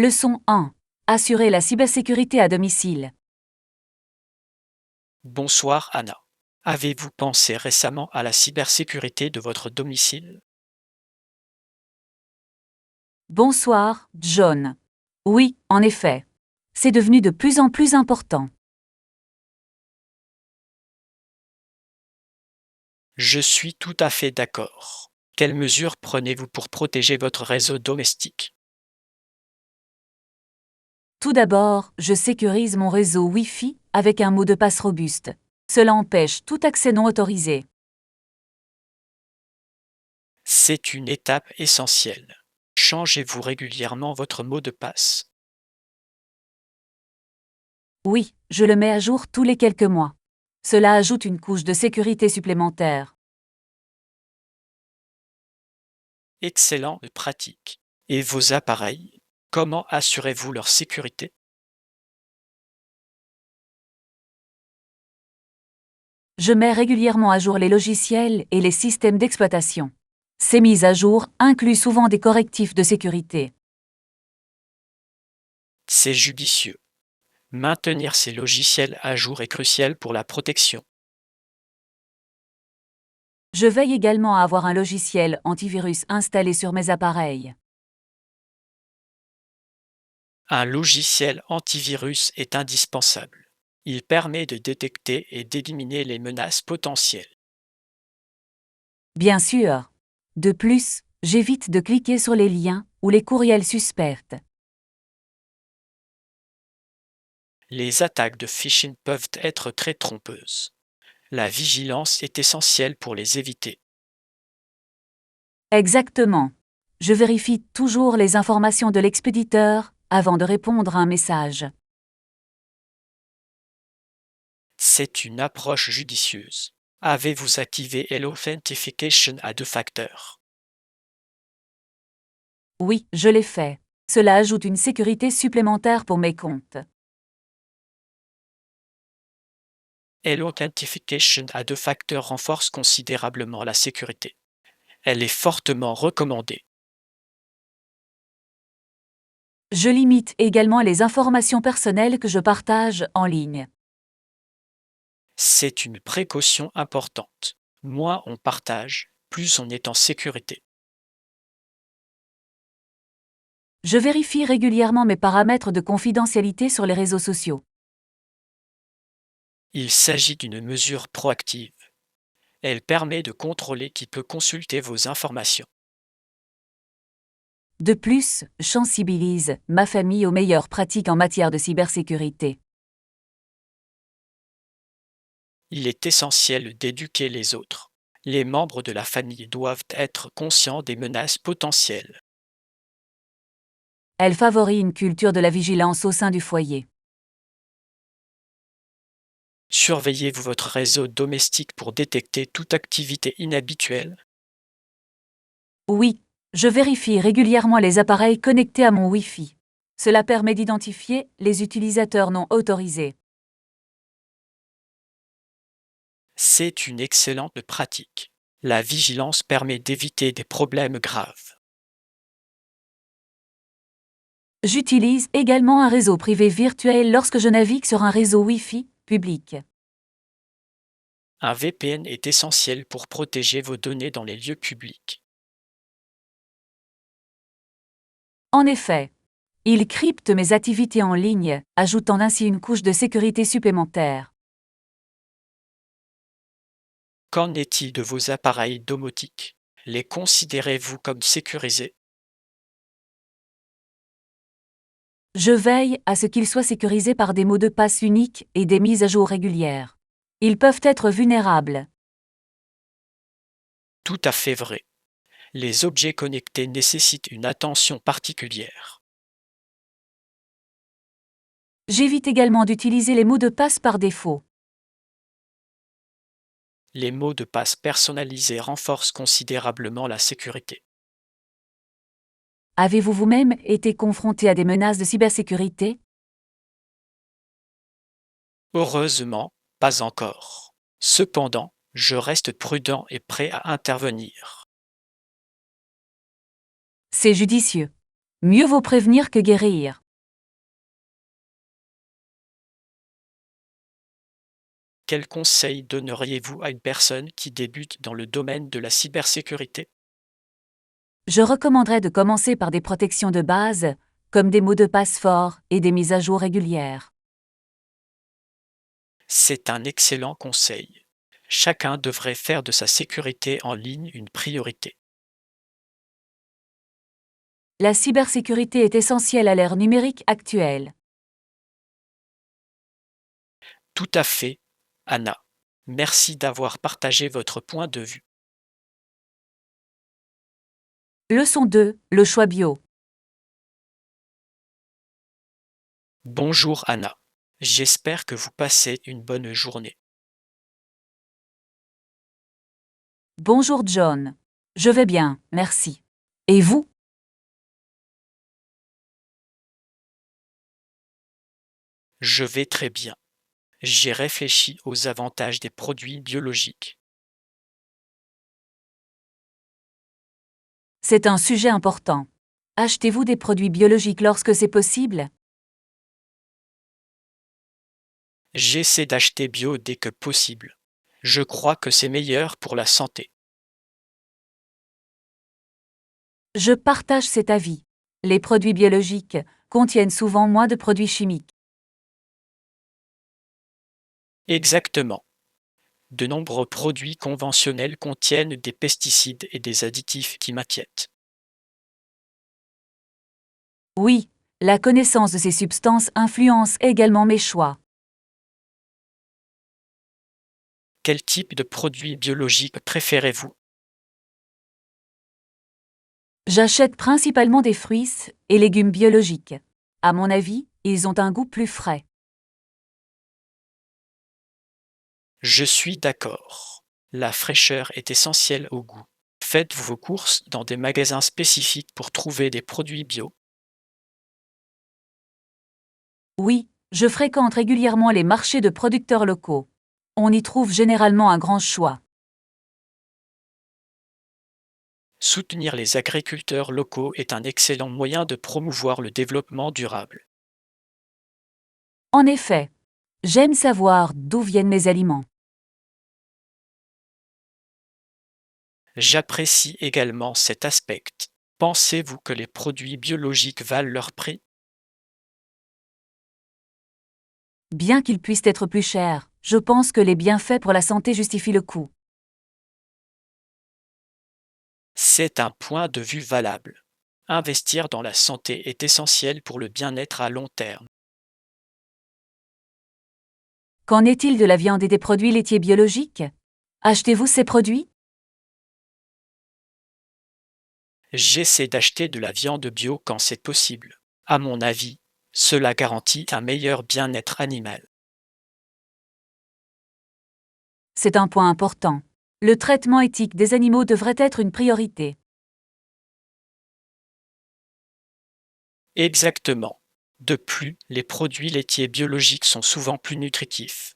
Leçon 1. Assurer la cybersécurité à domicile. Bonsoir Anna. Avez-vous pensé récemment à la cybersécurité de votre domicile? Bonsoir, John. Oui, en effet. C'est devenu de plus en plus important. Je suis tout à fait d'accord. Quelles mesures prenez-vous pour protéger votre réseau domestique? Tout d'abord, je sécurise mon réseau Wi-Fi avec un mot de passe robuste. Cela empêche tout accès non autorisé. C'est une étape essentielle. Changez-vous régulièrement votre mot de passe? Oui, je le mets à jour tous les quelques mois. Cela ajoute une couche de sécurité supplémentaire. Excellent et pratique. Et vos appareils, comment assurez-vous leur sécurité? Je mets régulièrement à jour les logiciels et les systèmes d'exploitation. Ces mises à jour incluent souvent des correctifs de sécurité. C'est judicieux. Maintenir ces logiciels à jour est crucial pour la protection. Je veille également à avoir un logiciel antivirus installé sur mes appareils. Un logiciel antivirus est indispensable. Il permet de détecter et d'éliminer les menaces potentielles. Bien sûr. De plus, j'évite de cliquer sur les liens ou les courriels suspects. Les attaques de phishing peuvent être très trompeuses. La vigilance est essentielle pour les éviter. Exactement. Je vérifie toujours les informations de l'expéditeur avant de répondre à un message. C'est une approche judicieuse. Avez-vous activé l'Authentification à deux facteurs? Oui, je l'ai fait. Cela ajoute une sécurité supplémentaire pour mes comptes. L'Authentification à deux facteurs renforce considérablement la sécurité. Elle est fortement recommandée. Je limite également les informations personnelles que je partage en ligne. C'est une précaution importante. Moins on partage, plus on est en sécurité. Je vérifie régulièrement mes paramètres de confidentialité sur les réseaux sociaux. Il s'agit d'une mesure proactive. Elle permet de contrôler qui peut consulter vos informations. De plus, je sensibilise ma famille aux meilleures pratiques en matière de cybersécurité. Il est essentiel d'éduquer les autres. Les membres de la famille doivent être conscients des menaces potentielles. Elle favorise une culture de la vigilance au sein du foyer. Surveillez-vous votre réseau domestique pour détecter toute activité inhabituelle. Oui, je vérifie régulièrement les appareils connectés à mon Wi-Fi. Cela permet d'identifier les utilisateurs non autorisés. C'est une excellente pratique. La vigilance permet d'éviter des problèmes graves. J'utilise également un réseau privé virtuel lorsque je navigue sur un réseau Wi-Fi public. Un VPN est essentiel pour protéger vos données dans les lieux publics. En effet, il crypte mes activités en ligne, ajoutant ainsi une couche de sécurité supplémentaire. Qu'en est-il de vos appareils domotiques? Les considérez-vous comme sécurisés? Je veille à ce qu'ils soient sécurisés par des mots de passe uniques et des mises à jour régulières. Ils peuvent être vulnérables. Tout à fait vrai. Les objets connectés nécessitent une attention particulière. J'évite également d'utiliser les mots de passe par défaut. Les mots de passe personnalisés renforcent considérablement la sécurité. Avez-vous vous-même été confronté à des menaces de cybersécurité? Heureusement, pas encore. Cependant, je reste prudent et prêt à intervenir. C'est judicieux. Mieux vaut prévenir que guérir. Quel conseil donneriez-vous à une personne qui débute dans le domaine de la cybersécurité? Je recommanderais de commencer par des protections de base, comme des mots de passe forts et des mises à jour régulières. C'est un excellent conseil. Chacun devrait faire de sa sécurité en ligne une priorité. La cybersécurité est essentielle à l'ère numérique actuelle. Tout à fait, Anna. Merci d'avoir partagé votre point de vue. Leçon 2, le choix bio. Bonjour Anna. J'espère que vous passez une bonne journée. Bonjour John. Je vais bien, merci. Et vous? Je vais très bien. J'ai réfléchi aux avantages des produits biologiques. C'est un sujet important. Achetez-vous des produits biologiques lorsque c'est possible? J'essaie d'acheter bio dès que possible. Je crois que c'est meilleur pour la santé. Je partage cet avis. Les produits biologiques contiennent souvent moins de produits chimiques. Exactement. De nombreux produits conventionnels contiennent des pesticides et des additifs qui m'inquiètent. Oui, la connaissance de ces substances influence également mes choix. Quel type de produits biologiques préférez-vous? J'achète principalement des fruits et légumes biologiques. À mon avis, ils ont un goût plus frais. Je suis d'accord. La fraîcheur est essentielle au goût. Faites vos courses dans des magasins spécifiques pour trouver des produits bio. Oui, je fréquente régulièrement les marchés de producteurs locaux. On y trouve généralement un grand choix. Soutenir les agriculteurs locaux est un excellent moyen de promouvoir le développement durable. En effet, j'aime savoir d'où viennent mes aliments. J'apprécie également cet aspect. Pensez-vous que les produits biologiques valent leur prix? Bien qu'ils puissent être plus chers, je pense que les bienfaits pour la santé justifient le coût. C'est un point de vue valable. Investir dans la santé est essentiel pour le bien-être à long terme. Qu'en est-il de la viande et des produits laitiers biologiques? Achetez-vous ces produits? J'essaie d'acheter de la viande bio quand c'est possible. À mon avis, cela garantit un meilleur bien-être animal. C'est un point important. Le traitement éthique des animaux devrait être une priorité. Exactement. De plus, les produits laitiers biologiques sont souvent plus nutritifs.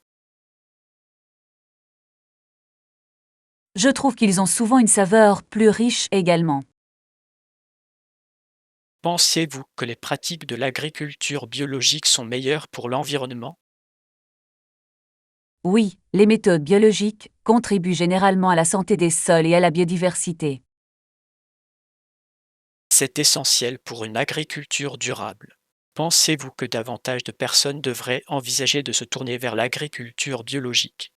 Je trouve qu'ils ont souvent une saveur plus riche également. Pensez-vous que les pratiques de l'agriculture biologique sont meilleures pour l'environnement? Oui, les méthodes biologiques contribuent généralement à la santé des sols et à la biodiversité. C'est essentiel pour une agriculture durable. Pensez-vous que davantage de personnes devraient envisager de se tourner vers l'agriculture biologique?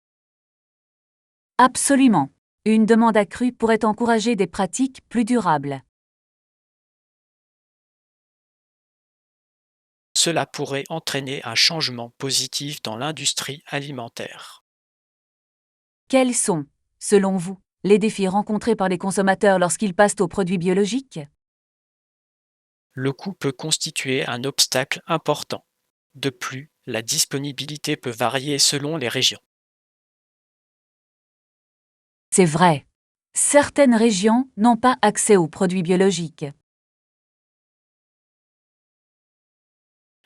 Absolument. Une demande accrue pourrait encourager des pratiques plus durables. Cela pourrait entraîner un changement positif dans l'industrie alimentaire. Quels sont, selon vous, les défis rencontrés par les consommateurs lorsqu'ils passent aux produits biologiques? Le coût peut constituer un obstacle important. De plus, la disponibilité peut varier selon les régions. C'est vrai. Certaines régions n'ont pas accès aux produits biologiques.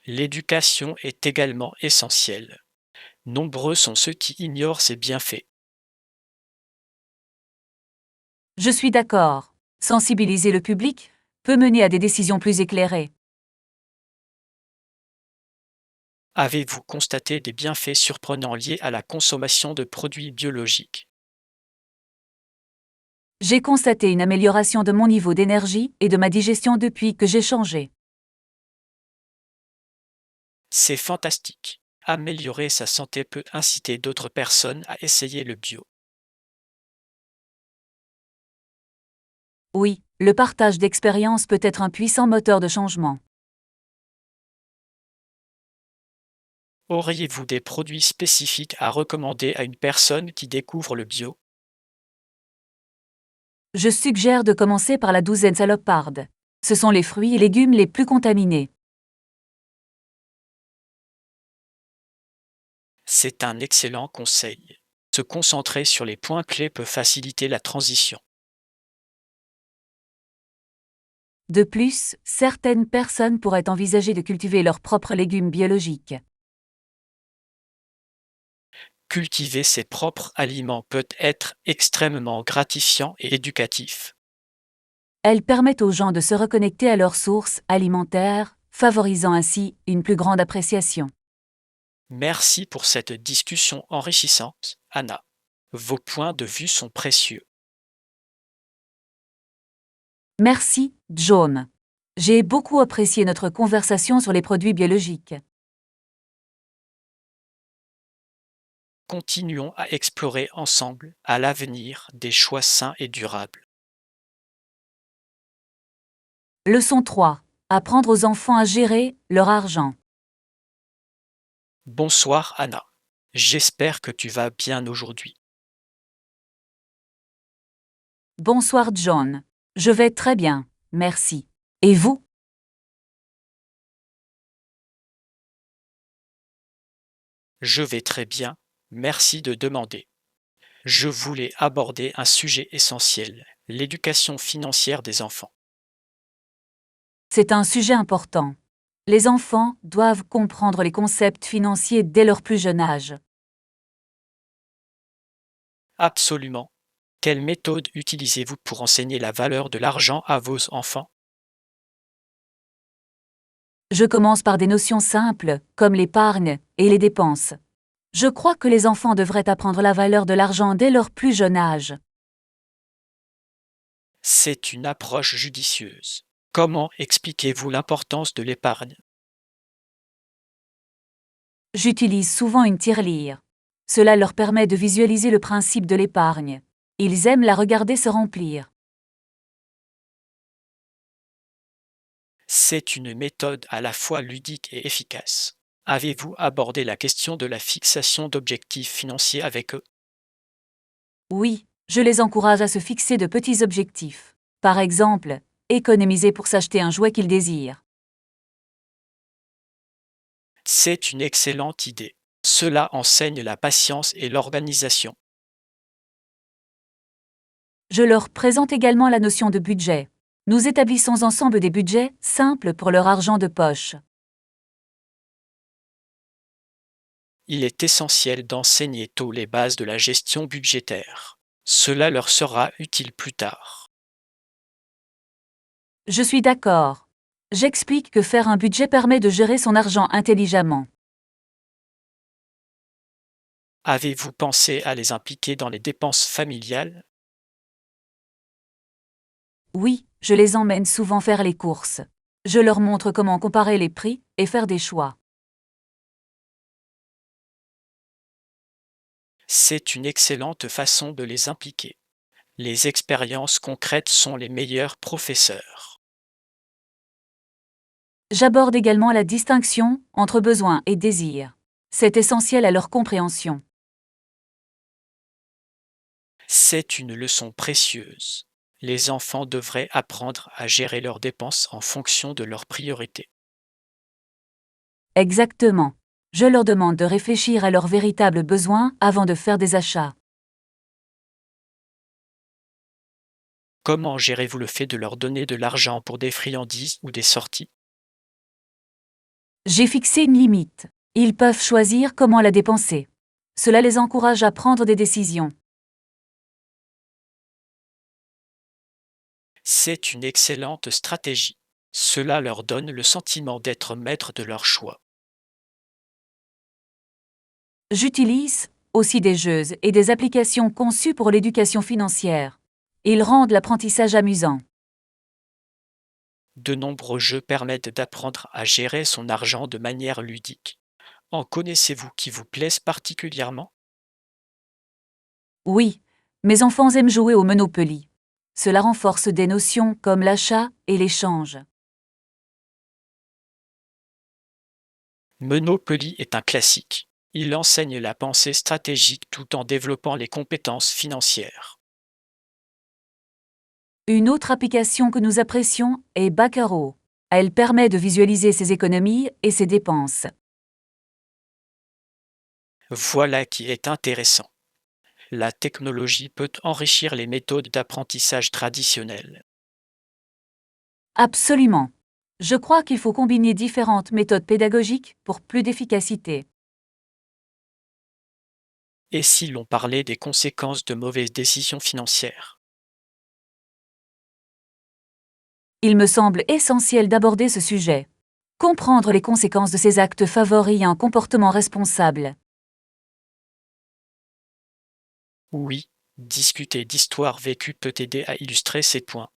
L'éducation est également essentielle. Nombreux sont ceux qui ignorent ses bienfaits. Je suis d'accord. Sensibiliser le public peut mener à des décisions plus éclairées. Avez-vous constaté des bienfaits surprenants liés à la consommation de produits biologiques? J'ai constaté une amélioration de mon niveau d'énergie et de ma digestion depuis que j'ai changé. C'est fantastique. Améliorer sa santé peut inciter d'autres personnes à essayer le bio. Oui, le partage d'expériences peut être un puissant moteur de changement. Auriez-vous des produits spécifiques à recommander à une personne qui découvre le bio? Je suggère de commencer par la douzaine saloparde. Ce sont les fruits et légumes les plus contaminés. C'est un excellent conseil. Se concentrer sur les points clés peut faciliter la transition. De plus, certaines personnes pourraient envisager de cultiver leurs propres légumes biologiques. Cultiver ses propres aliments peut être extrêmement gratifiant et éducatif. Elles permettent aux gens de se reconnecter à leurs sources alimentaires, favorisant ainsi une plus grande appréciation. Merci pour cette discussion enrichissante, Anna. Vos points de vue sont précieux. Merci, John. J'ai beaucoup apprécié notre conversation sur les produits biologiques. Continuons à explorer ensemble, à l'avenir, des choix sains et durables. Leçon 3. Apprendre aux enfants à gérer leur argent. Bonsoir, Anna. J'espère que tu vas bien aujourd'hui. Bonsoir, John. Je vais très bien, merci. Et vous? Je vais très bien, merci de demander. Je voulais aborder un sujet essentiel, l'éducation financière des enfants. C'est un sujet important. Les enfants doivent comprendre les concepts financiers dès leur plus jeune âge. Absolument. Quelle méthode utilisez-vous pour enseigner la valeur de l'argent à vos enfants? Je commence par des notions simples, comme l'épargne et les dépenses. Je crois que les enfants devraient apprendre la valeur de l'argent dès leur plus jeune âge. C'est une approche judicieuse. Comment expliquez-vous l'importance de l'épargne? J'utilise souvent une tirelire. Cela leur permet de visualiser le principe de l'épargne. Ils aiment la regarder se remplir. C'est une méthode à la fois ludique et efficace. Avez-vous abordé la question de la fixation d'objectifs financiers avec eux? Oui, je les encourage à se fixer de petits objectifs. Par exemple, économiser pour s'acheter un jouet qu'ils désirent. C'est une excellente idée. Cela enseigne la patience et l'organisation. Je leur présente également la notion de budget. Nous établissons ensemble des budgets simples pour leur argent de poche. Il est essentiel d'enseigner tôt les bases de la gestion budgétaire. Cela leur sera utile plus tard. Je suis d'accord. J'explique que faire un budget permet de gérer son argent intelligemment. Avez-vous pensé à les impliquer dans les dépenses familiales? Oui, je les emmène souvent faire les courses. Je leur montre comment comparer les prix et faire des choix. C'est une excellente façon de les impliquer. Les expériences concrètes sont les meilleurs professeurs. J'aborde également la distinction entre besoin et désir. C'est essentiel à leur compréhension. C'est une leçon précieuse. Les enfants devraient apprendre à gérer leurs dépenses en fonction de leurs priorités. Exactement. Je leur demande de réfléchir à leurs véritables besoins avant de faire des achats. Comment gérez-vous le fait de leur donner de l'argent pour des friandises ou des sorties? J'ai fixé une limite. Ils peuvent choisir comment la dépenser. Cela les encourage à prendre des décisions. C'est une excellente stratégie. Cela leur donne le sentiment d'être maîtres de leur choix. J'utilise aussi des jeux et des applications conçues pour l'éducation financière. Ils rendent l'apprentissage amusant. De nombreux jeux permettent d'apprendre à gérer son argent de manière ludique. En connaissez-vous qui vous plaisent particulièrement? Oui, mes enfants aiment jouer au Monopoly. Cela renforce des notions comme l'achat et l'échange. Monopoly est un classique. Il enseigne la pensée stratégique tout en développant les compétences financières. Une autre application que nous apprécions est Baccaro. Elle permet de visualiser ses économies et ses dépenses. Voilà qui est intéressant. La technologie peut enrichir les méthodes d'apprentissage traditionnelles. Absolument. Je crois qu'il faut combiner différentes méthodes pédagogiques pour plus d'efficacité. Et si l'on parlait des conséquences de mauvaises décisions financières? Il me semble essentiel d'aborder ce sujet. Comprendre les conséquences de ces actes favorise un comportement responsable. Oui, discuter d'histoires vécues peut aider à illustrer ces points.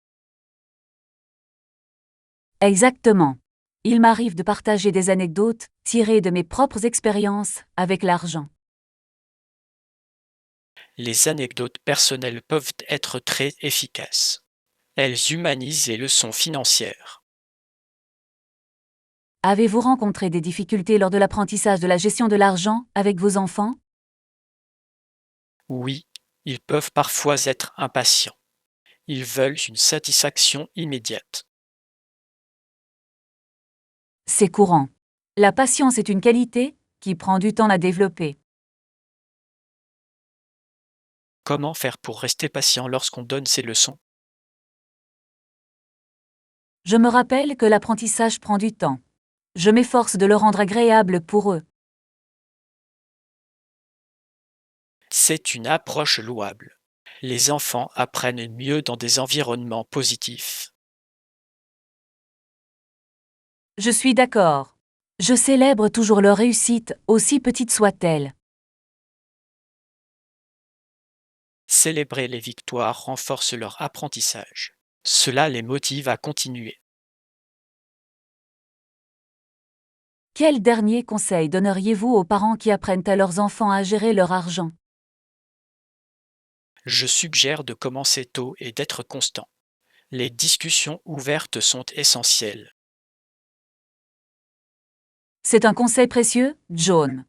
Exactement. Il m'arrive de partager des anecdotes tirées de mes propres expériences avec l'argent. Les anecdotes personnelles peuvent être très efficaces. Elles humanisent les leçons financières. Avez-vous rencontré des difficultés lors de l'apprentissage de la gestion de l'argent avec vos enfants? Oui, ils peuvent parfois être impatients. Ils veulent une satisfaction immédiate. C'est courant. La patience est une qualité qui prend du temps à développer. Comment faire pour rester patient lorsqu'on donne ces leçons? Je me rappelle que l'apprentissage prend du temps. Je m'efforce de le rendre agréable pour eux. C'est une approche louable. Les enfants apprennent mieux dans des environnements positifs. Je suis d'accord. Je célèbre toujours leur réussite, aussi petite soit-elle. Célébrer les victoires renforce leur apprentissage. Cela les motive à continuer. Quel dernier conseil donneriez-vous aux parents qui apprennent à leurs enfants à gérer leur argent? Je suggère de commencer tôt et d'être constant. Les discussions ouvertes sont essentielles. C'est un conseil précieux, John.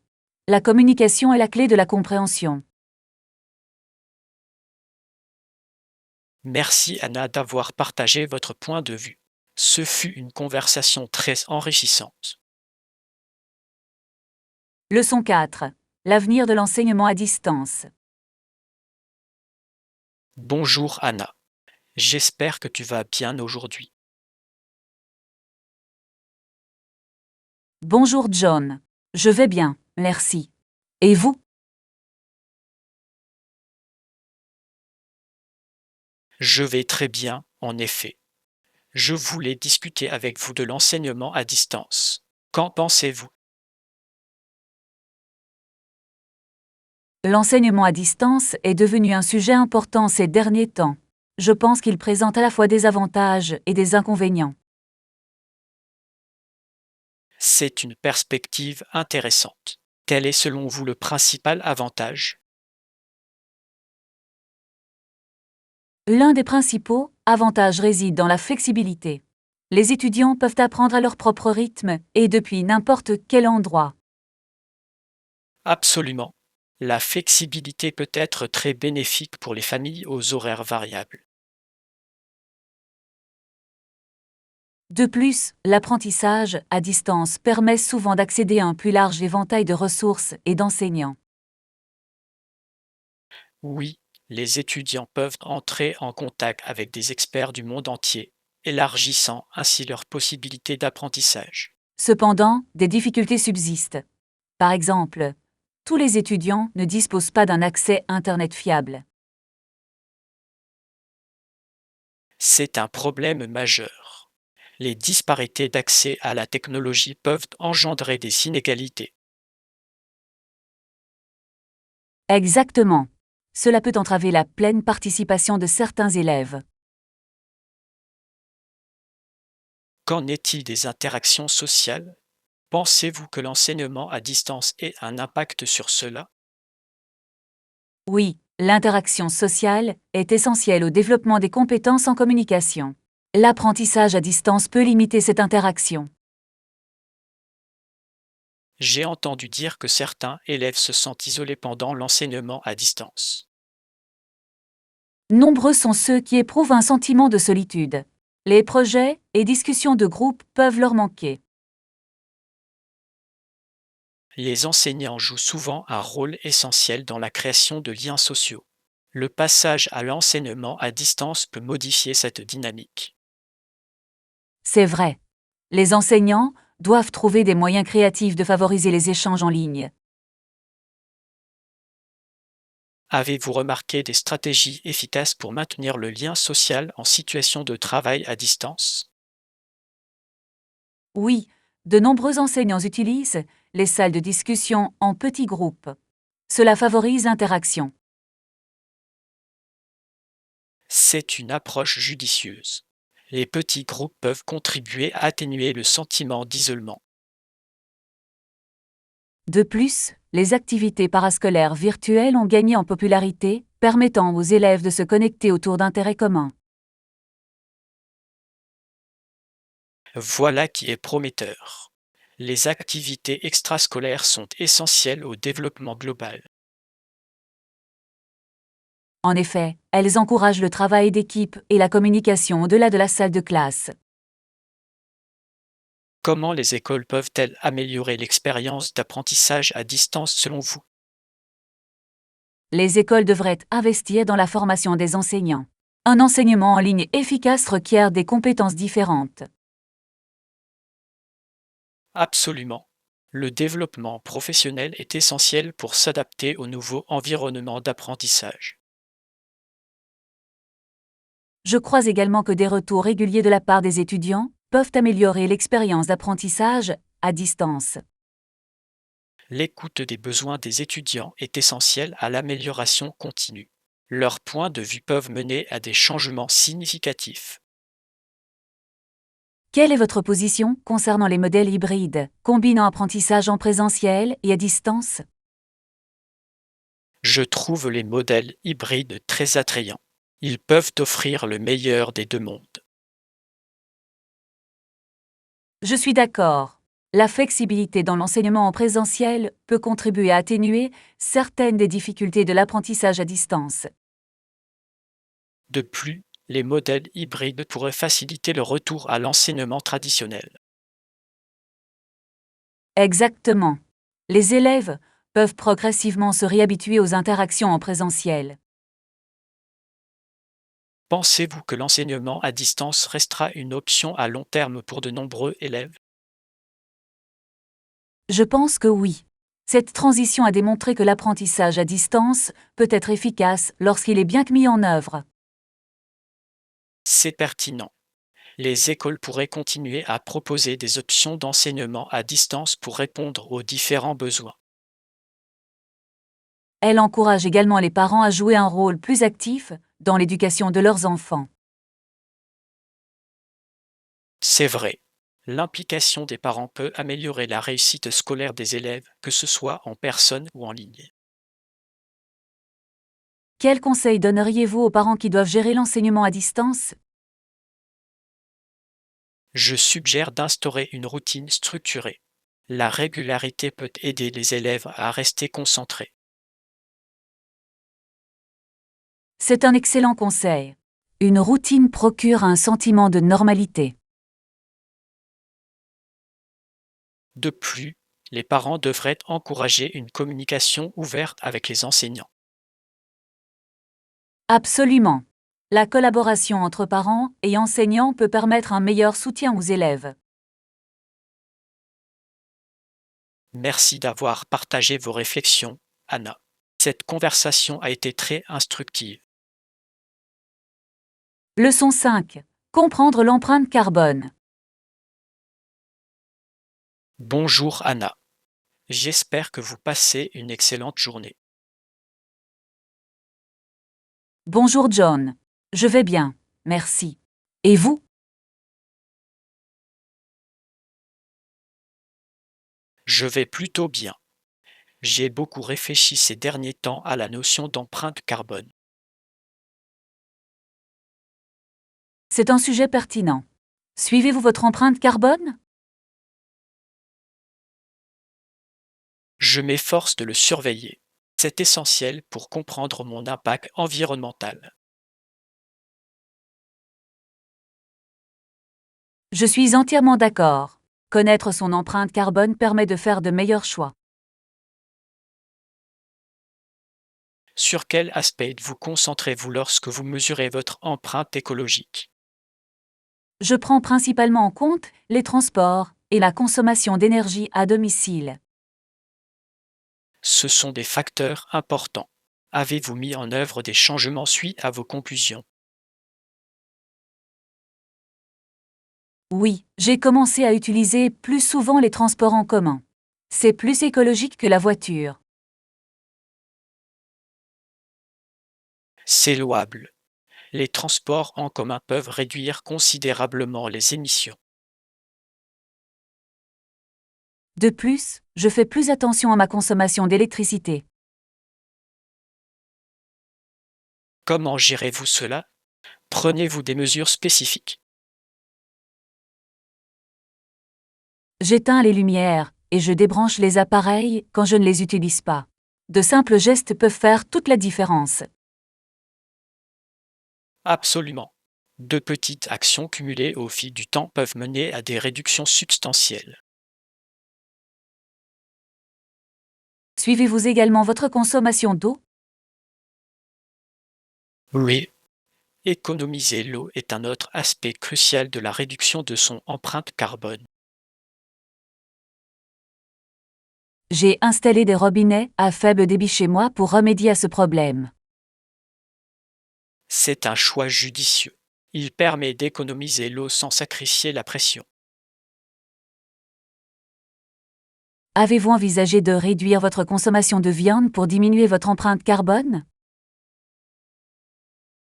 La communication est la clé de la compréhension. Merci Anna d'avoir partagé votre point de vue. Ce fut une conversation très enrichissante. Leçon 4. L'avenir de l'enseignement à distance. Bonjour Anna. J'espère que tu vas bien aujourd'hui. Bonjour John. Je vais bien, merci. Et vous? Je vais très bien, en effet. Je voulais discuter avec vous de l'enseignement à distance. Qu'en pensez-vous? L'enseignement à distance est devenu un sujet important ces derniers temps. Je pense qu'il présente à la fois des avantages et des inconvénients. C'est une perspective intéressante. Quel est selon vous le principal avantage? L'un des principaux avantages réside dans la flexibilité. Les étudiants peuvent apprendre à leur propre rythme et depuis n'importe quel endroit. Absolument. La flexibilité peut être très bénéfique pour les familles aux horaires variables. De plus, l'apprentissage à distance permet souvent d'accéder à un plus large éventail de ressources et d'enseignants. Oui, les étudiants peuvent entrer en contact avec des experts du monde entier, élargissant ainsi leurs possibilités d'apprentissage. Cependant, des difficultés subsistent. Par exemple, tous les étudiants ne disposent pas d'un accès Internet fiable. C'est un problème majeur. Les disparités d'accès à la technologie peuvent engendrer des inégalités. Exactement. Cela peut entraver la pleine participation de certains élèves. Qu'en est-il des interactions sociales? Pensez-vous que l'enseignement à distance ait un impact sur cela? Oui, l'interaction sociale est essentielle au développement des compétences en communication. L'apprentissage à distance peut limiter cette interaction. J'ai entendu dire que certains élèves se sentent isolés pendant l'enseignement à distance. Nombreux sont ceux qui éprouvent un sentiment de solitude. Les projets et discussions de groupe peuvent leur manquer. Les enseignants jouent souvent un rôle essentiel dans la création de liens sociaux. Le passage à l'enseignement à distance peut modifier cette dynamique. C'est vrai. Les enseignants doivent trouver des moyens créatifs de favoriser les échanges en ligne. Avez-vous remarqué des stratégies efficaces pour maintenir le lien social en situation de travail à distance? Oui, de nombreux enseignants utilisent les salles de discussion en petits groupes. Cela favorise l'interaction. C'est une approche judicieuse. Les petits groupes peuvent contribuer à atténuer le sentiment d'isolement. De plus, les activités parascolaires virtuelles ont gagné en popularité, permettant aux élèves de se connecter autour d'intérêts communs. Voilà qui est prometteur. Les activités extrascolaires sont essentielles au développement global. En effet, elles encouragent le travail d'équipe et la communication au-delà de la salle de classe. Comment les écoles peuvent-elles améliorer l'expérience d'apprentissage à distance selon vous? Les écoles devraient investir dans la formation des enseignants. Un enseignement en ligne efficace requiert des compétences différentes. Absolument. Le développement professionnel est essentiel pour s'adapter au nouveau environnement d'apprentissage. Je crois également que des retours réguliers de la part des étudiants peuvent améliorer l'expérience d'apprentissage à distance. L'écoute des besoins des étudiants est essentielle à l'amélioration continue. Leurs points de vue peuvent mener à des changements significatifs. Quelle est votre position concernant les modèles hybrides, combinant apprentissage en présentiel et à distance? Je trouve les modèles hybrides très attrayants. Ils peuvent offrir le meilleur des deux mondes. Je suis d'accord. La flexibilité dans l'enseignement en présentiel peut contribuer à atténuer certaines des difficultés de l'apprentissage à distance. De plus, les modèles hybrides pourraient faciliter le retour à l'enseignement traditionnel. Exactement. Les élèves peuvent progressivement se réhabituer aux interactions en présentiel. Pensez-vous que l'enseignement à distance restera une option à long terme pour de nombreux élèves? Je pense que oui. Cette transition a démontré que l'apprentissage à distance peut être efficace lorsqu'il est bien mis en œuvre. C'est pertinent. Les écoles pourraient continuer à proposer des options d'enseignement à distance pour répondre aux différents besoins. Elle encourage également les parents à jouer un rôle plus actif dans l'éducation de leurs enfants. C'est vrai. L'implication des parents peut améliorer la réussite scolaire des élèves, que ce soit en personne ou en ligne. Quels conseils donneriez-vous aux parents qui doivent gérer l'enseignement à distance? Je suggère d'instaurer une routine structurée. La régularité peut aider les élèves à rester concentrés. C'est un excellent conseil. Une routine procure un sentiment de normalité. De plus, les parents devraient encourager une communication ouverte avec les enseignants. Absolument. La collaboration entre parents et enseignants peut permettre un meilleur soutien aux élèves. Merci d'avoir partagé vos réflexions, Anna. Cette conversation a été très instructive. Leçon 5. Comprendre l'empreinte carbone. Bonjour Anna. J'espère que vous passez une excellente journée. Bonjour John. Je vais bien, merci. Et vous? Je vais plutôt bien. J'ai beaucoup réfléchi ces derniers temps à la notion d'empreinte carbone. C'est un sujet pertinent. Suivez-vous votre empreinte carbone? Je m'efforce de le surveiller. C'est essentiel pour comprendre mon impact environnemental. Je suis entièrement d'accord. Connaître son empreinte carbone permet de faire de meilleurs choix. Sur quel aspect vous concentrez-vous lorsque vous mesurez votre empreinte écologique? Je prends principalement en compte les transports et la consommation d'énergie à domicile. Ce sont des facteurs importants. Avez-vous mis en œuvre des changements suite à vos conclusions? Oui, j'ai commencé à utiliser plus souvent les transports en commun. C'est plus écologique que la voiture. C'est louable. Les transports en commun peuvent réduire considérablement les émissions. De plus, je fais plus attention à ma consommation d'électricité. Comment gérez-vous cela? Prenez-vous des mesures spécifiques? J'éteins les lumières et je débranche les appareils quand je ne les utilise pas. De simples gestes peuvent faire toute la différence. Absolument. De petites actions cumulées au fil du temps peuvent mener à des réductions substantielles. Suivez-vous également votre consommation d'eau? Oui, économiser l'eau est un autre aspect crucial de la réduction de son empreinte carbone. J'ai installé des robinets à faible débit chez moi pour remédier à ce problème. C'est un choix judicieux. Il permet d'économiser l'eau sans sacrifier la pression. Avez-vous envisagé de réduire votre consommation de viande pour diminuer votre empreinte carbone?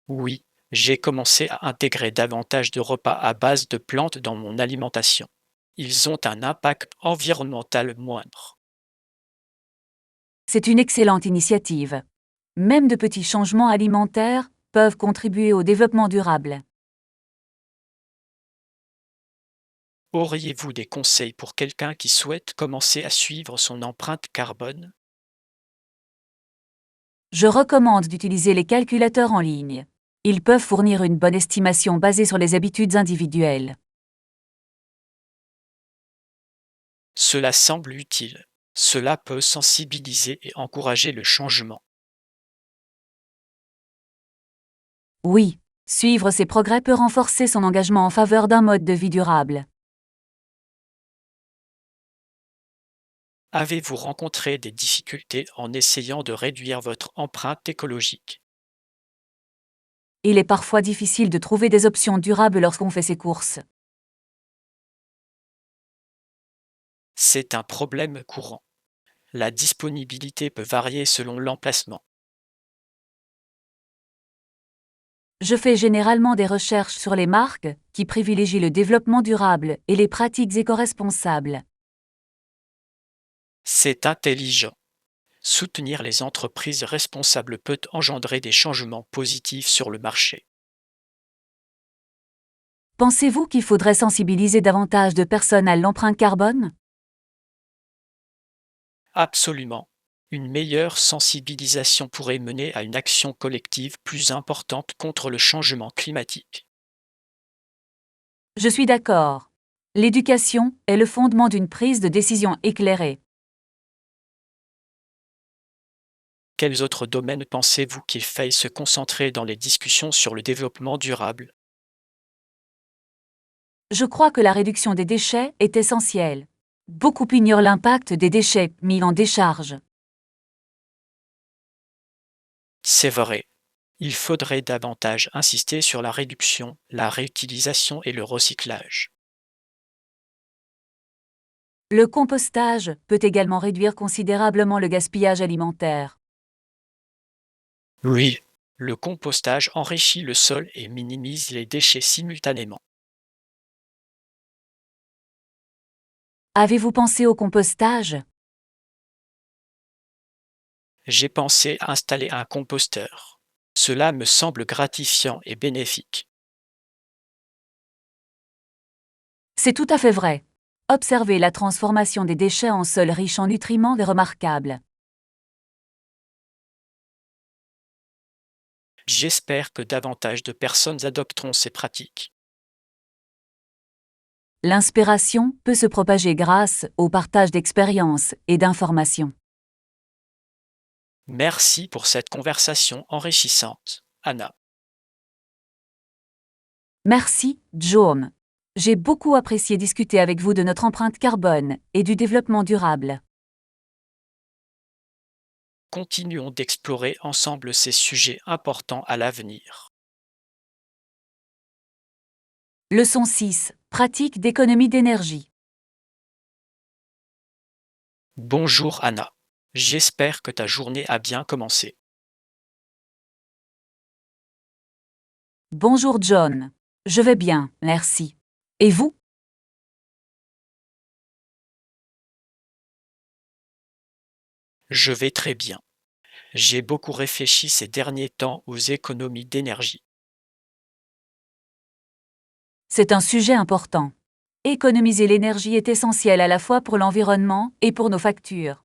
Oui, j'ai commencé à intégrer davantage de repas à base de plantes dans mon alimentation. Ils ont un impact environnemental moindre. C'est une excellente initiative. Même de petits changements alimentaires peuvent contribuer au développement durable. Auriez-vous des conseils pour quelqu'un qui souhaite commencer à suivre son empreinte carbone? Je recommande d'utiliser les calculateurs en ligne. Ils peuvent fournir une bonne estimation basée sur les habitudes individuelles. Cela semble utile. Cela peut sensibiliser et encourager le changement. Oui, suivre ces progrès peut renforcer son engagement en faveur d'un mode de vie durable. Avez-vous rencontré des difficultés en essayant de réduire votre empreinte écologique? Il est parfois difficile de trouver des options durables lorsqu'on fait ses courses. C'est un problème courant. La disponibilité peut varier selon l'emplacement. Je fais généralement des recherches sur les marques qui privilégient le développement durable et les pratiques éco-responsables. C'est intelligent. Soutenir les entreprises responsables peut engendrer des changements positifs sur le marché. Pensez-vous qu'il faudrait sensibiliser davantage de personnes à l'empreinte carbone? Absolument. Une meilleure sensibilisation pourrait mener à une action collective plus importante contre le changement climatique. Je suis d'accord. L'éducation est le fondement d'une prise de décision éclairée. Quels autres domaines pensez-vous qu'il faille se concentrer dans les discussions sur le développement durable? Je crois que la réduction des déchets est essentielle. Beaucoup ignorent l'impact des déchets mis en décharge. C'est vrai. Il faudrait davantage insister sur la réduction, la réutilisation et le recyclage. Le compostage peut également réduire considérablement le gaspillage alimentaire. Oui, le compostage enrichit le sol et minimise les déchets simultanément. Avez-vous pensé au compostage? J'ai pensé à installer un composteur. Cela me semble gratifiant et bénéfique. C'est tout à fait vrai. Observer la transformation des déchets en sol riche en nutriments est remarquable. J'espère que davantage de personnes adopteront ces pratiques. L'inspiration peut se propager grâce au partage d'expériences et d'informations. Merci pour cette conversation enrichissante, Anna. Merci, Joan. J'ai beaucoup apprécié discuter avec vous de notre empreinte carbone et du développement durable. Continuons d'explorer ensemble ces sujets importants à l'avenir. Leçon 6. Pratique d'économie d'énergie. Bonjour Anna. J'espère que ta journée a bien commencé. Bonjour, John. Je vais bien, merci. Et vous? Je vais très bien. J'ai beaucoup réfléchi ces derniers temps aux économies d'énergie. C'est un sujet important. Économiser l'énergie est essentiel à la fois pour l'environnement et pour nos factures.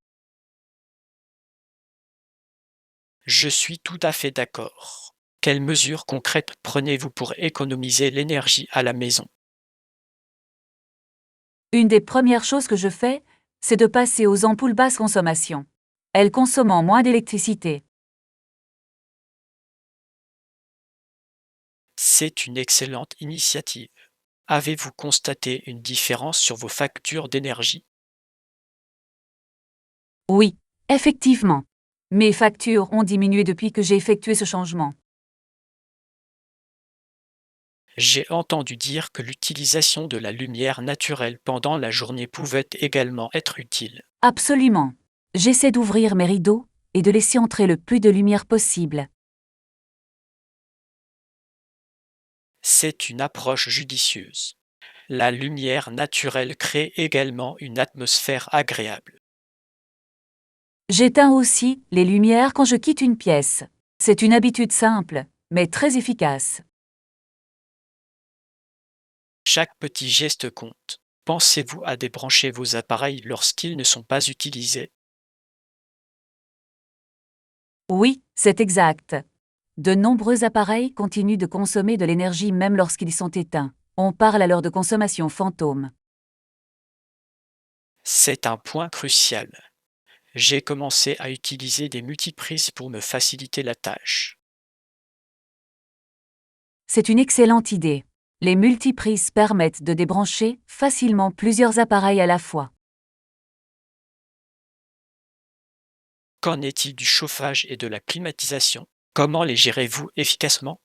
Je suis tout à fait d'accord. Quelles mesures concrètes prenez-vous pour économiser l'énergie à la maison? Une des premières choses que je fais, c'est de passer aux ampoules basse consommation. Elles consomment moins d'électricité. C'est une excellente initiative. Avez-vous constaté une différence sur vos factures d'énergie? Oui, effectivement. Mes factures ont diminué depuis que j'ai effectué ce changement. J'ai entendu dire que l'utilisation de la lumière naturelle pendant la journée pouvait également être utile. Absolument. J'essaie d'ouvrir mes rideaux et de laisser entrer le plus de lumière possible. C'est une approche judicieuse. La lumière naturelle crée également une atmosphère agréable. J'éteins aussi les lumières quand je quitte une pièce. C'est une habitude simple, mais très efficace. Chaque petit geste compte. Pensez-vous à débrancher vos appareils lorsqu'ils ne sont pas utilisés? Oui, c'est exact. De nombreux appareils continuent de consommer de l'énergie même lorsqu'ils sont éteints. On parle alors de consommation fantôme. C'est un point crucial. J'ai commencé à utiliser des multiprises pour me faciliter la tâche. C'est une excellente idée. Les multiprises permettent de débrancher facilement plusieurs appareils à la fois. Qu'en est-il du chauffage et de la climatisation? Comment les gérez-vous efficacement?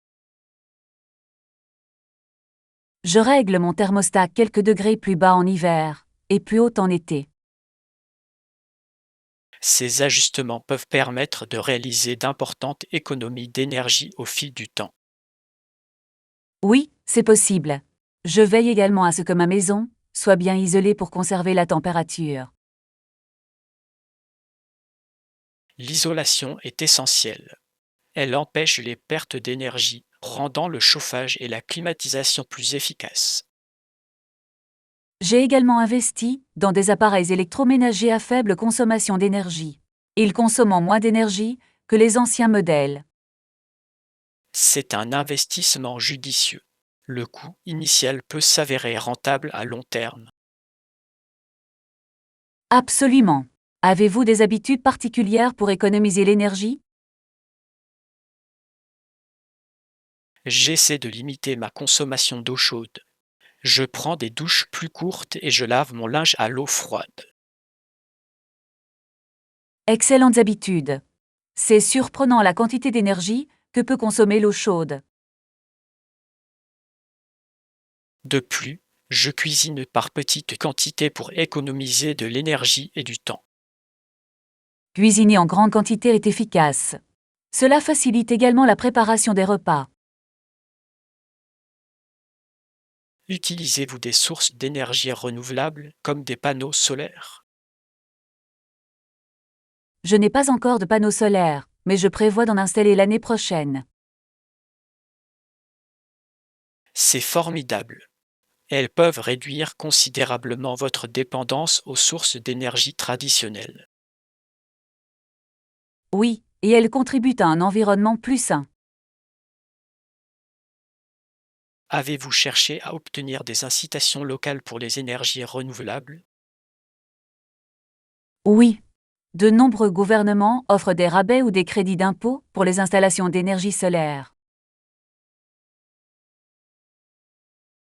Je règle mon thermostat quelques degrés plus bas en hiver et plus haut en été. Ces ajustements peuvent permettre de réaliser d'importantes économies d'énergie au fil du temps. Oui, c'est possible. Je veille également à ce que ma maison soit bien isolée pour conserver la température. L'isolation est essentielle. Elle empêche les pertes d'énergie, rendant le chauffage et la climatisation plus efficaces. J'ai également investi dans des appareils électroménagers à faible consommation d'énergie. Ils consomment moins d'énergie que les anciens modèles. C'est un investissement judicieux. Le coût initial peut s'avérer rentable à long terme. Absolument. Avez-vous des habitudes particulières pour économiser l'énergie? J'essaie de limiter ma consommation d'eau chaude. Je prends des douches plus courtes et je lave mon linge à l'eau froide. Excellentes habitudes. C'est surprenant la quantité d'énergie que peut consommer l'eau chaude. De plus, je cuisine par petites quantités pour économiser de l'énergie et du temps. Cuisiner en grande quantité est efficace. Cela facilite également la préparation des repas. Utilisez-vous des sources d'énergie renouvelables comme des panneaux solaires? Je n'ai pas encore de panneaux solaires, mais je prévois d'en installer l'année prochaine. C'est formidable. Elles peuvent réduire considérablement votre dépendance aux sources d'énergie traditionnelles. Oui, et elles contribuent à un environnement plus sain. Avez-vous cherché à obtenir des incitations locales pour les énergies renouvelables? Oui. De nombreux gouvernements offrent des rabais ou des crédits d'impôt pour les installations d'énergie solaire.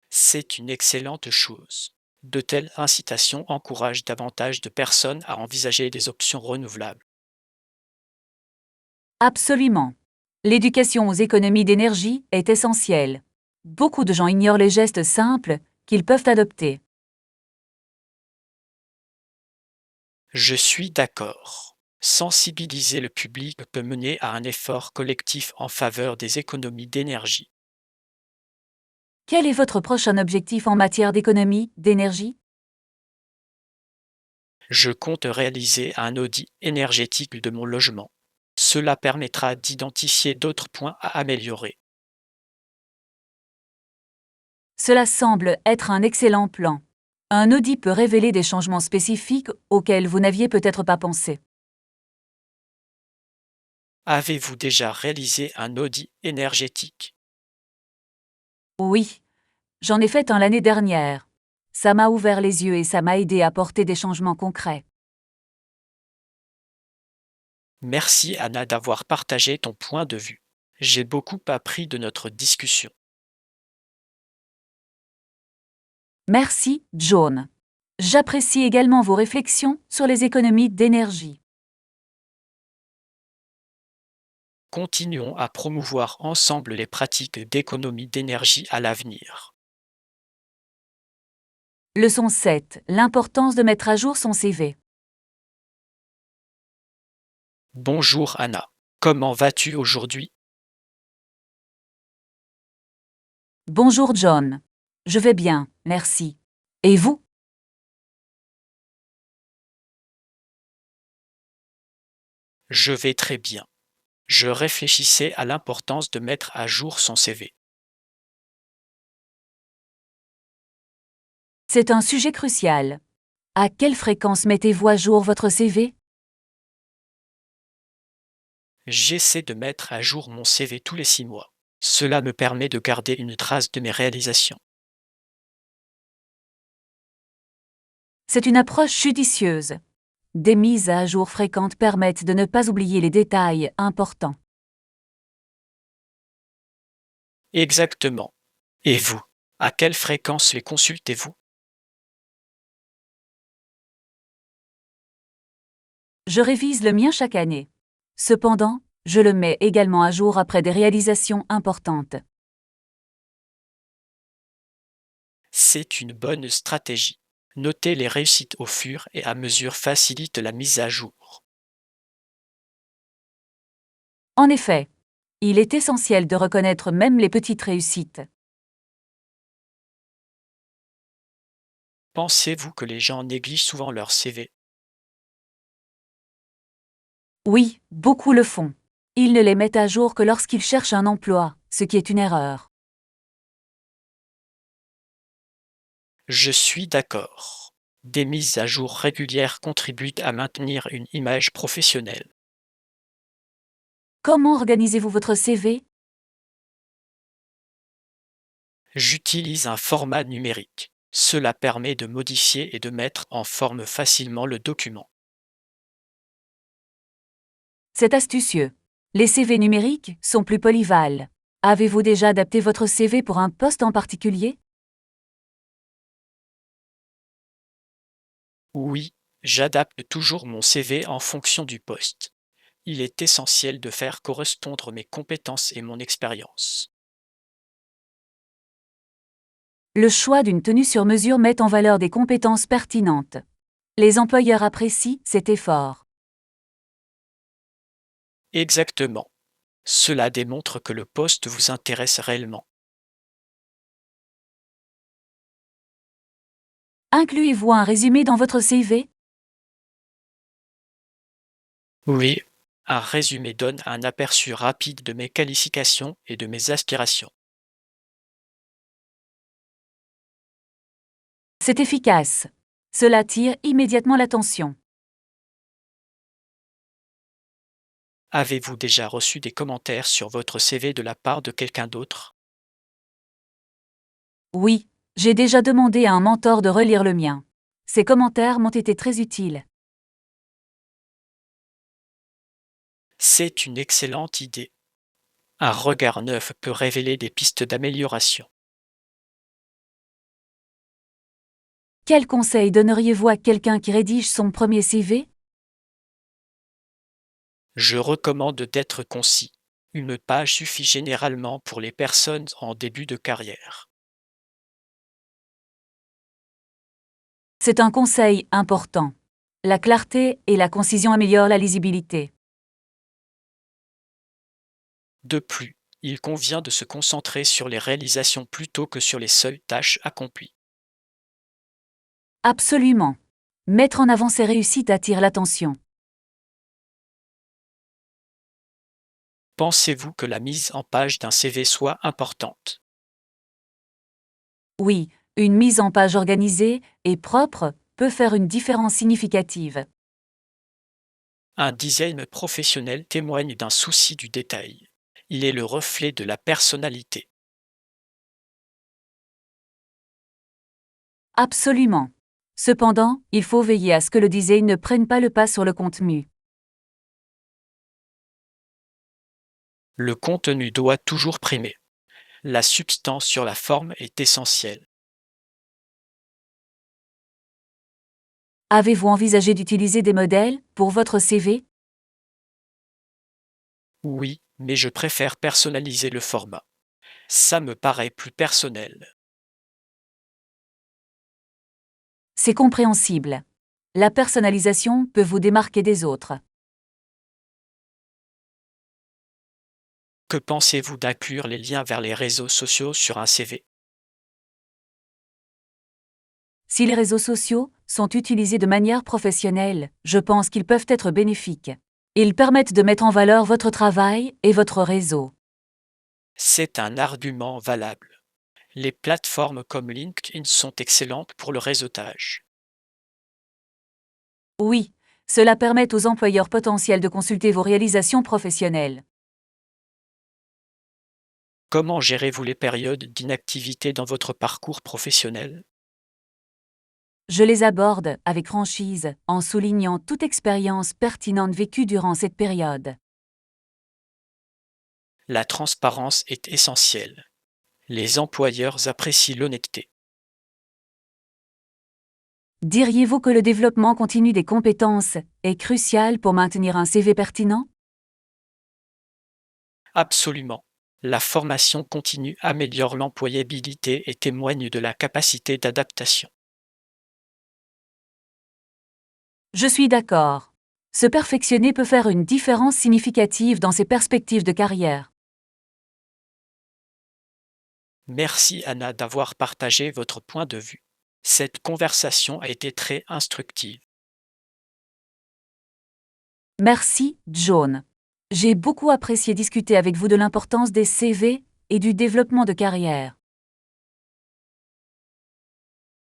C'est une excellente chose. De telles incitations encouragent davantage de personnes à envisager des options renouvelables. Absolument. L'éducation aux économies d'énergie est essentielle. Beaucoup de gens ignorent les gestes simples qu'ils peuvent adopter. Je suis d'accord. Sensibiliser le public peut mener à un effort collectif en faveur des économies d'énergie. Quel est votre prochain objectif en matière d'économie d'énergie? Je compte réaliser un audit énergétique de mon logement. Cela permettra d'identifier d'autres points à améliorer. Cela semble être un excellent plan. Un audit peut révéler des changements spécifiques auxquels vous n'aviez peut-être pas pensé. Avez-vous déjà réalisé un audit énergétique? Oui, j'en ai fait un l'année dernière. Ça m'a ouvert les yeux et ça m'a aidé à porter des changements concrets. Merci Anna d'avoir partagé ton point de vue. J'ai beaucoup appris de notre discussion. Merci, John. J'apprécie également vos réflexions sur les économies d'énergie. Continuons à promouvoir ensemble les pratiques d'économie d'énergie à l'avenir. Leçon 7. L'importance de mettre à jour son CV. Bonjour Anna. Comment vas-tu aujourd'hui? Bonjour, John. Je vais bien, merci. Et vous? Je vais très bien. Je réfléchissais à l'importance de mettre à jour son CV. C'est un sujet crucial. À quelle fréquence mettez-vous à jour votre CV? J'essaie de mettre à jour mon CV tous les 6 mois. Cela me permet de garder une trace de mes réalisations. C'est une approche judicieuse. Des mises à jour fréquentes permettent de ne pas oublier les détails importants. Exactement. Et vous? À quelle fréquence les consultez-vous? Je révise le mien chaque année. Cependant, je le mets également à jour après des réalisations importantes. C'est une bonne stratégie. Noter les réussites au fur et à mesure facilite la mise à jour. En effet, il est essentiel de reconnaître même les petites réussites. Pensez-vous que les gens négligent souvent leur CV? Oui, beaucoup le font. Ils ne les mettent à jour que lorsqu'ils cherchent un emploi, ce qui est une erreur. Je suis d'accord. Des mises à jour régulières contribuent à maintenir une image professionnelle. Comment organisez-vous votre CV? J'utilise un format numérique. Cela permet de modifier et de mettre en forme facilement le document. C'est astucieux. Les CV numériques sont plus polyvalents. Avez-vous déjà adapté votre CV pour un poste en particulier? Oui, j'adapte toujours mon CV en fonction du poste. Il est essentiel de faire correspondre mes compétences et mon expérience. Le choix d'une tenue sur mesure met en valeur des compétences pertinentes. Les employeurs apprécient cet effort. Exactement. Cela démontre que le poste vous intéresse réellement. Incluez-vous un résumé dans votre CV? Oui, un résumé donne un aperçu rapide de mes qualifications et de mes aspirations. C'est efficace. Cela attire immédiatement l'attention. Avez-vous déjà reçu des commentaires sur votre CV de la part de quelqu'un d'autre? Oui, j'ai déjà demandé à un mentor de relire le mien. Ces commentaires m'ont été très utiles. C'est une excellente idée. Un regard neuf peut révéler des pistes d'amélioration. Quel conseil donneriez-vous à quelqu'un qui rédige son premier CV? Je recommande d'être concis. Une page suffit généralement pour les personnes en début de carrière. C'est un conseil important. La clarté et la concision améliorent la lisibilité. De plus, il convient de se concentrer sur les réalisations plutôt que sur les seules tâches accomplies. Absolument. Mettre en avant ces réussites attire l'attention. Pensez-vous que la mise en page d'un CV soit importante? Oui, une mise en page organisée et propre peut faire une différence significative. Un design professionnel témoigne d'un souci du détail. Il est le reflet de la personnalité. Absolument. Cependant, il faut veiller à ce que le design ne prenne pas le pas sur le contenu. Le contenu doit toujours primer. La substance sur la forme est essentielle. Avez-vous envisagé d'utiliser des modèles pour votre CV? Oui, mais je préfère personnaliser le format. Ça me paraît plus personnel. C'est compréhensible. La personnalisation peut vous démarquer des autres. Que pensez-vous d'inclure les liens vers les réseaux sociaux sur un CV? Si les réseaux sociaux sont utilisés de manière professionnelle, je pense qu'ils peuvent être bénéfiques. Ils permettent de mettre en valeur votre travail et votre réseau. C'est un argument valable. Les plateformes comme LinkedIn sont excellentes pour le réseautage. Oui, cela permet aux employeurs potentiels de consulter vos réalisations professionnelles. Comment gérez-vous les périodes d'inactivité dans votre parcours professionnel? Je les aborde avec franchise en soulignant toute expérience pertinente vécue durant cette période. La transparence est essentielle. Les employeurs apprécient l'honnêteté. Diriez-vous que le développement continu des compétences est crucial pour maintenir un CV pertinent? Absolument. La formation continue améliore l'employabilité et témoigne de la capacité d'adaptation. Je suis d'accord. Se perfectionner peut faire une différence significative dans ses perspectives de carrière. Merci Anna d'avoir partagé votre point de vue. Cette conversation a été très instructive. Merci, John. J'ai beaucoup apprécié discuter avec vous de l'importance des CV et du développement de carrière.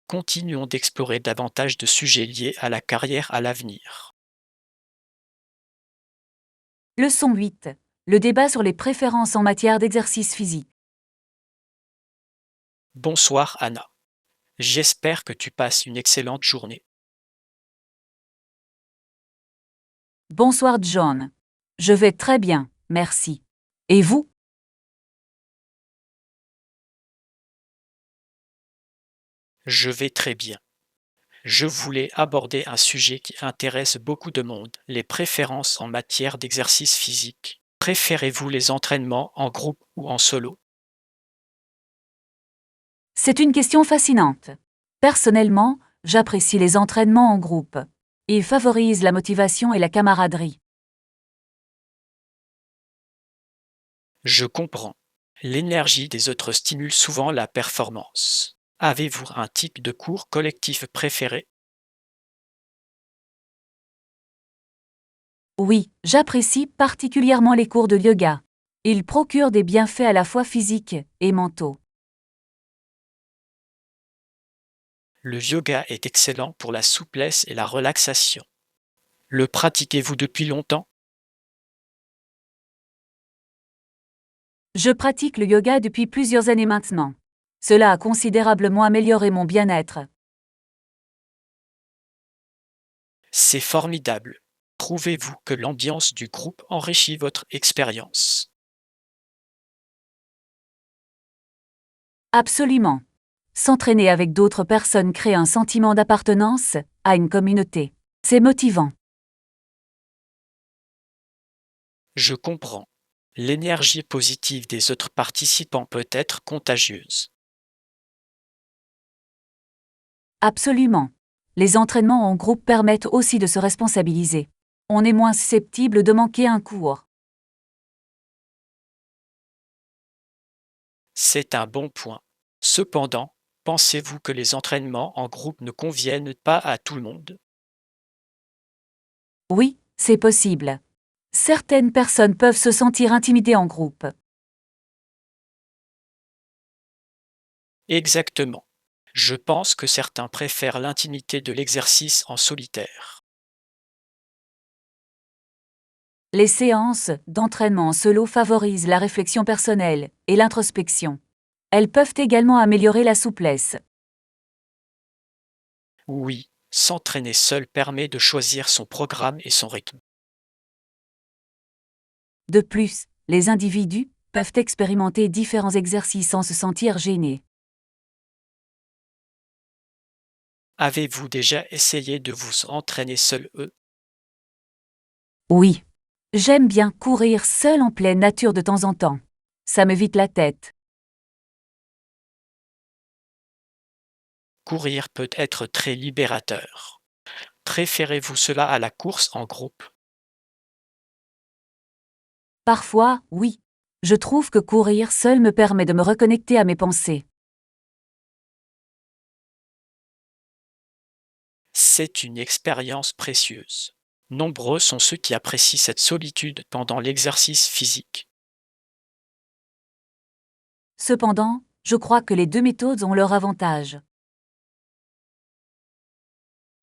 Continuons d'explorer davantage de sujets liés à la carrière à l'avenir. Leçon 8. Le débat sur les préférences en matière d'exercice physique. Bonsoir Anna. J'espère que tu passes une excellente journée. Bonsoir, John. Je vais très bien, merci. Et vous? Je vais très bien. Je voulais aborder un sujet qui intéresse beaucoup de monde, les préférences en matière d'exercice physique. Préférez-vous les entraînements en groupe ou en solo? C'est une question fascinante. Personnellement, j'apprécie les entraînements en groupe. Ils favorisent la motivation et la camaraderie. Je comprends. L'énergie des autres stimule souvent la performance. Avez-vous un type de cours collectif préféré? Oui, j'apprécie particulièrement les cours de yoga. Ils procurent des bienfaits à la fois physiques et mentaux. Le yoga est excellent pour la souplesse et la relaxation. Le pratiquez-vous depuis longtemps? Je pratique le yoga depuis plusieurs années maintenant. Cela a considérablement amélioré mon bien-être. C'est formidable. Trouvez-vous que l'ambiance du groupe enrichit votre expérience? Absolument. S'entraîner avec d'autres personnes crée un sentiment d'appartenance à une communauté. C'est motivant. Je comprends. L'énergie positive des autres participants peut être contagieuse. Absolument. Les entraînements en groupe permettent aussi de se responsabiliser. On est moins susceptible de manquer un cours. C'est un bon point. Cependant, pensez-vous que les entraînements en groupe ne conviennent pas à tout le monde? Oui, c'est possible. Certaines personnes peuvent se sentir intimidées en groupe. Exactement. Je pense que certains préfèrent l'intimité de l'exercice en solitaire. Les séances d'entraînement en solo favorisent la réflexion personnelle et l'introspection. Elles peuvent également améliorer la souplesse. Oui, s'entraîner seul permet de choisir son programme et son rythme. De plus, les individus peuvent expérimenter différents exercices sans se sentir gênés. Avez-vous déjà essayé de vous entraîner seul Oui. J'aime bien courir seul en pleine nature de temps en temps. Ça me vide la tête. Courir peut être très libérateur. Préférez-vous cela à la course en groupe? Parfois, oui. Je trouve que courir seul me permet de me reconnecter à mes pensées. C'est une expérience précieuse. Nombreux sont ceux qui apprécient cette solitude pendant l'exercice physique. Cependant, je crois que les deux méthodes ont leur avantage.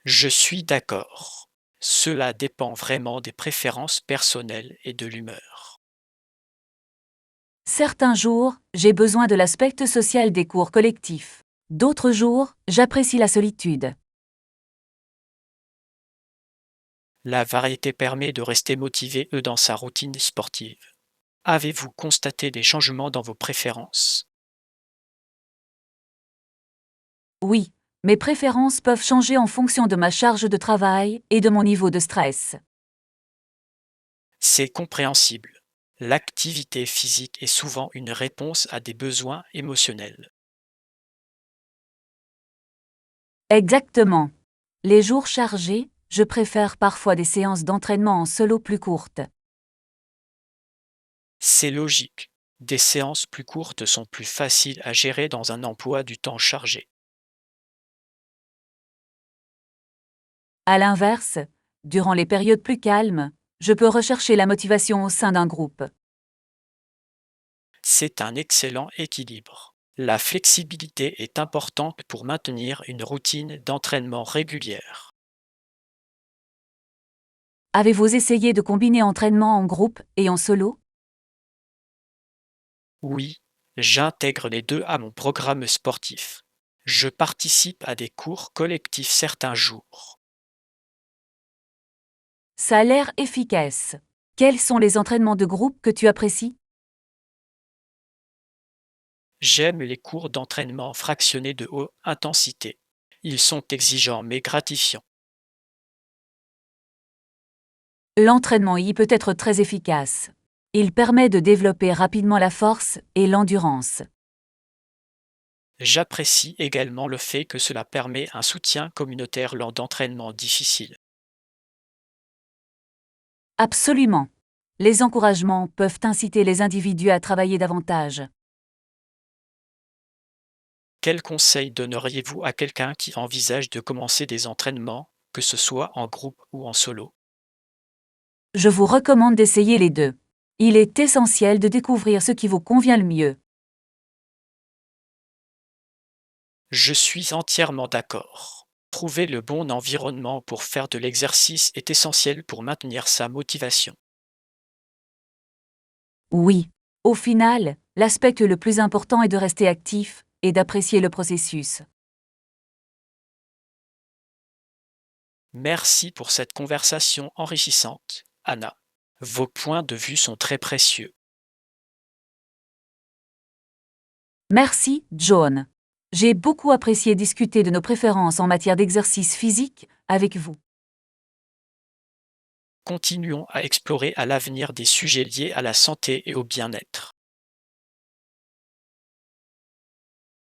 Je suis d'accord. Cela dépend vraiment des préférences personnelles et de l'humeur. Certains jours, j'ai besoin de l'aspect social des cours collectifs. D'autres jours, j'apprécie la solitude. La variété permet de rester motivé dans sa routine sportive. Avez-vous constaté des changements dans vos préférences? Oui, mes préférences peuvent changer en fonction de ma charge de travail et de mon niveau de stress. C'est compréhensible. L'activité physique est souvent une réponse à des besoins émotionnels. Exactement. Les jours chargés, je préfère parfois des séances d'entraînement en solo plus courtes. C'est logique. Des séances plus courtes sont plus faciles à gérer dans un emploi du temps chargé. À l'inverse, durant les périodes plus calmes, je peux rechercher la motivation au sein d'un groupe. C'est un excellent équilibre. La flexibilité est importante pour maintenir une routine d'entraînement régulière. Avez-vous essayé de combiner entraînement en groupe et en solo? Oui, j'intègre les deux à mon programme sportif. Je participe à des cours collectifs certains jours. Ça a l'air efficace. Quels sont les entraînements de groupe que tu apprécies? J'aime les cours d'entraînement fractionnés de haute intensité. Ils sont exigeants mais gratifiants. L'entraînement y peut être très efficace. Il permet de développer rapidement la force et l'endurance. J'apprécie également le fait que cela permet un soutien communautaire lors d'entraînements difficiles. Absolument. Les encouragements peuvent inciter les individus à travailler davantage. Quels conseils donneriez-vous à quelqu'un qui envisage de commencer des entraînements, que ce soit en groupe ou en solo? Je vous recommande d'essayer les deux. Il est essentiel de découvrir ce qui vous convient le mieux. Je suis entièrement d'accord. Trouver le bon environnement pour faire de l'exercice est essentiel pour maintenir sa motivation. Oui. Au final, l'aspect le plus important est de rester actif et d'apprécier le processus. Merci pour cette conversation enrichissante, Anna. Vos points de vue sont très précieux. Merci, John. J'ai beaucoup apprécié discuter de nos préférences en matière d'exercice physique avec vous. Continuons à explorer à l'avenir des sujets liés à la santé et au bien-être.